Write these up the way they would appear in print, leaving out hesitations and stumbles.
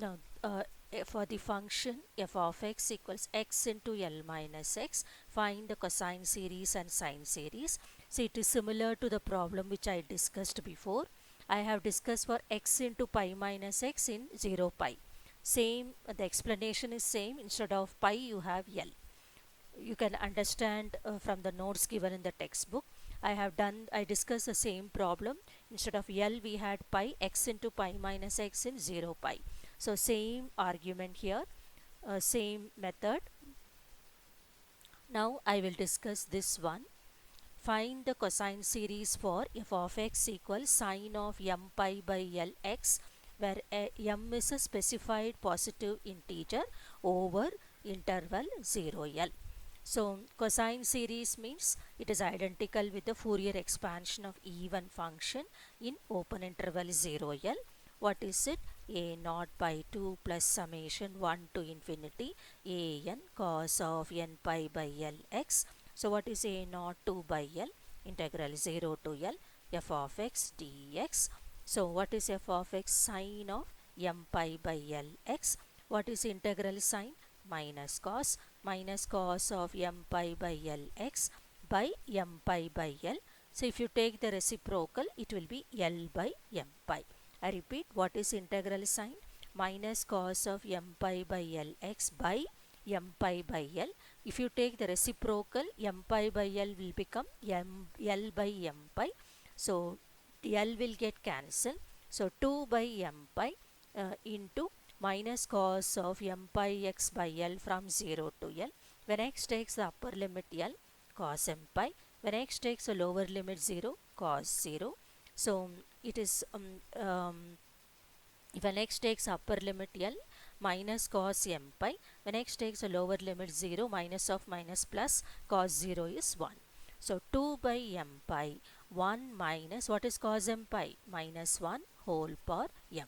Now, for the function f of x equals x into L minus x, find the cosine series and sine series. So, it is similar to the problem which I discussed before. I have discussed for x into pi minus x in 0 pi. Same, the explanation is same. Instead of pi, you have L. You can understand from the notes given in the textbook. I discussed the same problem. Instead of L, we had pi, x into pi minus x in 0 pi. So same argument here, same method. Now I will discuss this one. Find the cosine series for f of x equals sine of m pi by L x, where m is a specified positive integer over interval 0 L. So cosine series means it is identical with the Fourier expansion of even function in open interval 0 L. What is it? A naught by 2 plus summation 1 to infinity a n cos of n pi by L x. So what is a naught 2 by L? Integral 0 to L f of x dx. So what is f of x? Sine of m pi by L x. What is integral sign? Minus cos of m pi by L x by m pi by L. So if you take the reciprocal, it will be L by m pi. I repeat, what is integral sign? Minus cos of m pi by L x by m pi by L. If you take the reciprocal, m pi by L will become L by m pi. So L will get cancelled. So 2 by m pi into minus cos of m pi x by L from 0 to L. When x takes the upper limit L, cos m pi. When x takes the lower limit 0, cos 0. So it is when x takes upper limit L, minus cos m pi. When x takes a lower limit 0, minus of minus plus cos 0 is 1. So 2 by m pi, 1 minus, what is cos m pi? Minus 1 whole power m.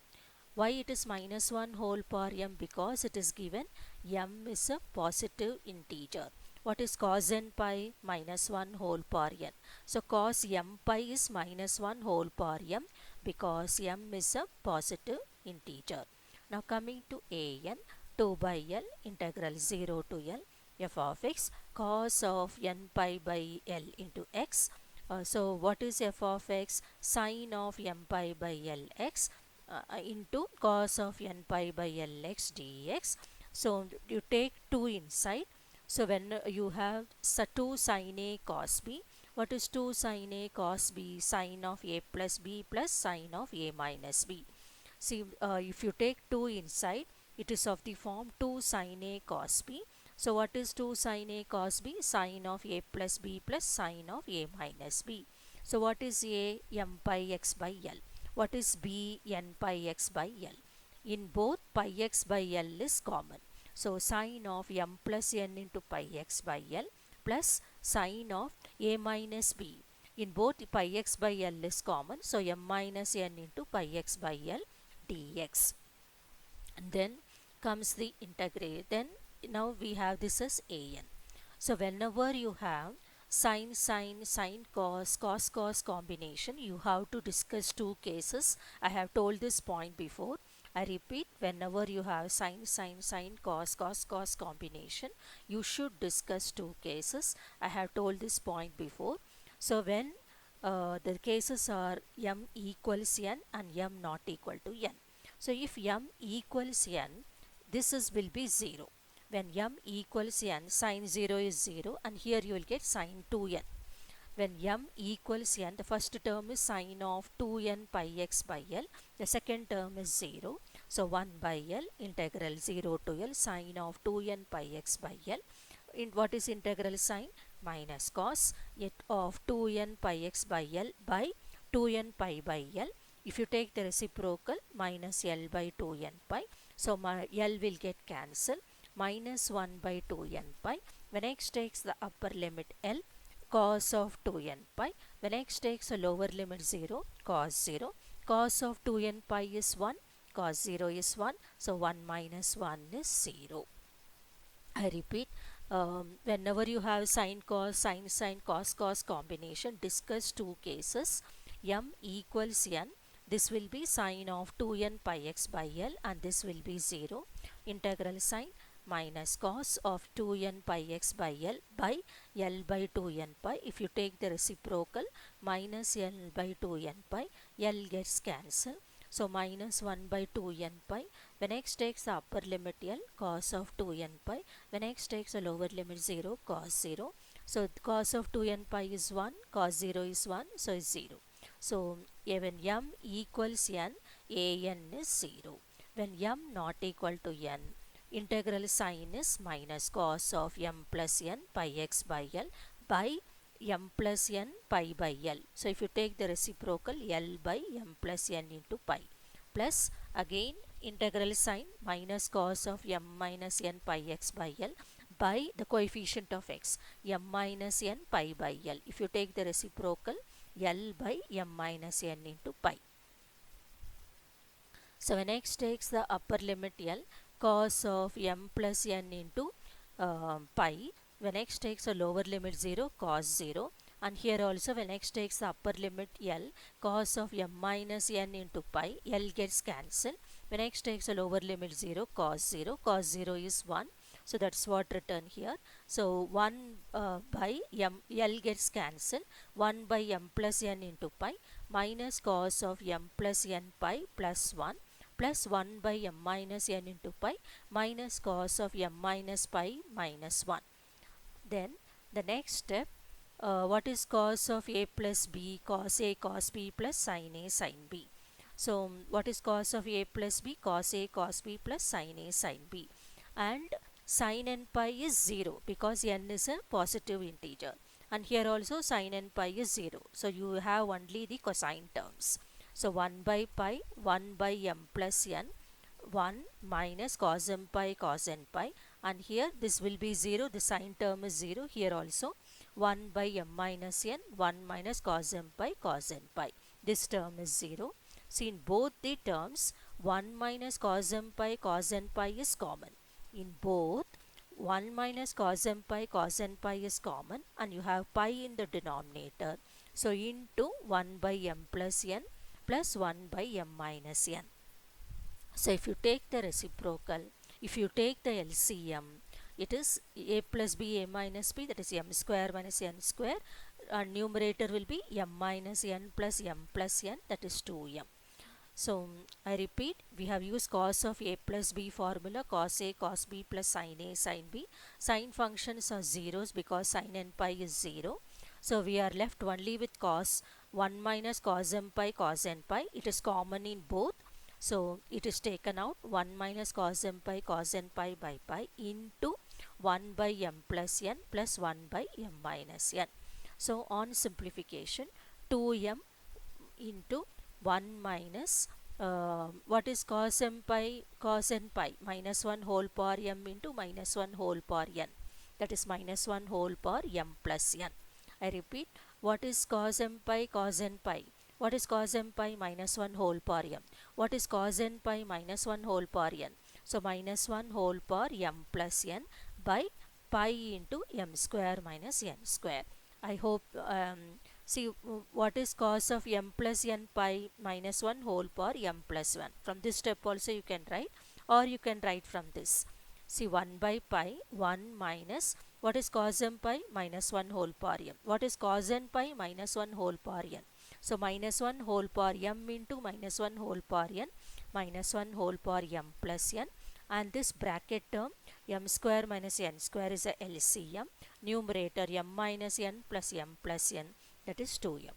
Why it is minus 1 whole power m? Because it is given m is a positive integer. What is cos n pi? Minus 1 whole power n. So cos m pi is minus 1 whole power m because m is a positive integer. Now coming to a n, 2 by L integral 0 to L f of x cos of n pi by L into x. So what is f of x? Sine of m pi by L x into cos of n pi by L x dx. So you take 2 inside. So when you have 2 sin a cos b, what is 2 sin a cos b? Sine of a plus b plus sine of a minus b. See, if you take 2 inside, it is of the form 2 sin a cos b. So what is 2 sin a cos b? Sine of a plus b plus sine of a minus b. So what is a? M pi x by L. What is b? N pi x by L. In both, pi x by L is common. So sine of m plus n into pi x by L plus sine of a minus b. In both, pi x by L is common. So m minus n into pi x by L dx. And then comes the integrate. Then now we have this as an. So whenever you have sine cos combination, you have to discuss two cases. I have told this point before. I repeat, whenever you have sine cos combination, you should discuss two cases. I have told this point before. So when the cases are m equals n and m not equal to n. So if m equals n, this is will be 0. When m equals n, sine 0 is 0 and here you will get sine 2n. When m equals n, the first term is sine of 2n pi x by L. The second term is 0. So 1 by L integral 0 to L sine of 2n pi x by L. In what is integral sign? Minus cos it of 2n pi x by L by 2n pi by L. If you take the reciprocal, minus L by 2n pi. So my L will get cancelled. Minus 1 by 2n pi. When x takes the upper limit L, cos of 2n pi. When x takes a lower limit 0, cos 0. Cos of 2n pi is 1, cos 0 is 1. So 1 minus 1 is 0. I repeat, whenever you have sine cos combination, discuss two cases. M equals n, this will be sine of 2n pi x by L, and this will be 0. Integral sign minus cos of 2n pi x by L by L by 2n pi. If you take the reciprocal, minus L by 2n pi, L gets cancelled. So minus 1 by 2n pi. When x takes the upper limit L, cos of 2n pi. When x takes the lower limit 0, cos 0. So cos of 2n pi is 1, cos 0 is 1, so it's 0. So when m equals n, an is 0. When m not equal to n, integral sign is minus cos of m plus n pi x by L by m plus n pi by L. So if you take the reciprocal, L by m plus n into pi, plus again integral sign minus cos of m minus n pi x by L by the coefficient of x, m minus n pi by L. If you take the reciprocal, L by m minus n into pi. So when x takes the upper limit L, cos of m plus n into pi. When x takes a lower limit 0, cos 0. And here also when x takes the upper limit L, cos of m minus n into pi, L gets cancelled. When x takes a lower limit 0, cos 0. Cos 0 is 1. So that's what written here. So 1 by m, L gets cancelled. 1 by m plus n into pi minus cos of m plus n pi plus 1 plus 1 by m minus n into pi minus cos of m minus pi minus 1. Then the next step, what is cos of a plus b? Cos a cos b plus sin a sin b. So what is cos of a plus b? Cos a cos b plus sin a sin b. And sin n pi is 0 because n is a positive integer. And here also sin n pi is 0. So you have only the cosine terms. So 1 by pi, 1 by m plus n, 1 minus cos m pi cos n pi, and here this will be 0, the sine term is 0. Here also 1 by m minus n, 1 minus cos m pi cos n pi, this term is 0. See, in both the terms 1 minus cos m pi cos n pi is common. In both 1 minus cos m pi cos n pi is common, and you have pi in the denominator. So into 1 by m plus n plus 1 by m minus n. So if you take the reciprocal, if you take the LCM, it is a plus b a minus b, that is m square minus n square, and numerator will be m minus n plus m plus n, that is 2m. So I repeat, we have used cos of a plus b formula, cos a cos b plus sin a sin b. Sine functions are zeros because sin n pi is 0. So we are left only with cos 1 minus cos m pi cos n pi. It is common in both. So it is taken out, 1 minus cos m pi cos n pi by pi into 1 by m plus n plus 1 by m minus n. So on simplification, 2m into 1 minus what is cos m pi cos n pi, minus 1 whole power m into minus 1 whole power n, that is minus 1 whole power m plus n. I repeat, what is cos m pi cos n pi? What is cos m pi? Minus 1 whole power m. What is cos n pi? Minus 1 whole power n. So minus 1 whole power m plus n by pi into m square minus n square. I hope, see, what is cos of m plus n pi? Minus 1 whole power m plus 1. From this step also you can write, or you can write from this. See, 1 by pi, 1 minus, what is cos m pi? Minus 1 whole power m. What is cos n pi? Minus 1 whole power n. So minus 1 whole power m into minus 1 whole power n, minus 1 whole power m plus n, and this bracket term m square minus n square is a LCM. Numerator m minus n plus m plus n, that is 2m.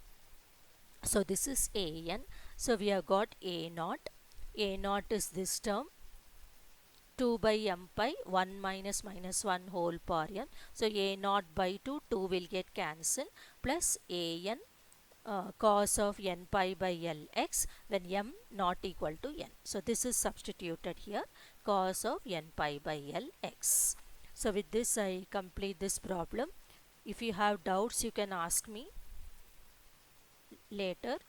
So this is an. So we have got a naught. A naught is this term, 2 by m pi, 1 minus minus 1 whole power n. So a naught by 2, 2 will get cancelled, plus an cos of n pi by Lx when m not equal to n. So this is substituted here, cos of n pi by Lx. So with this I complete this problem. If you have doubts, you can ask me later.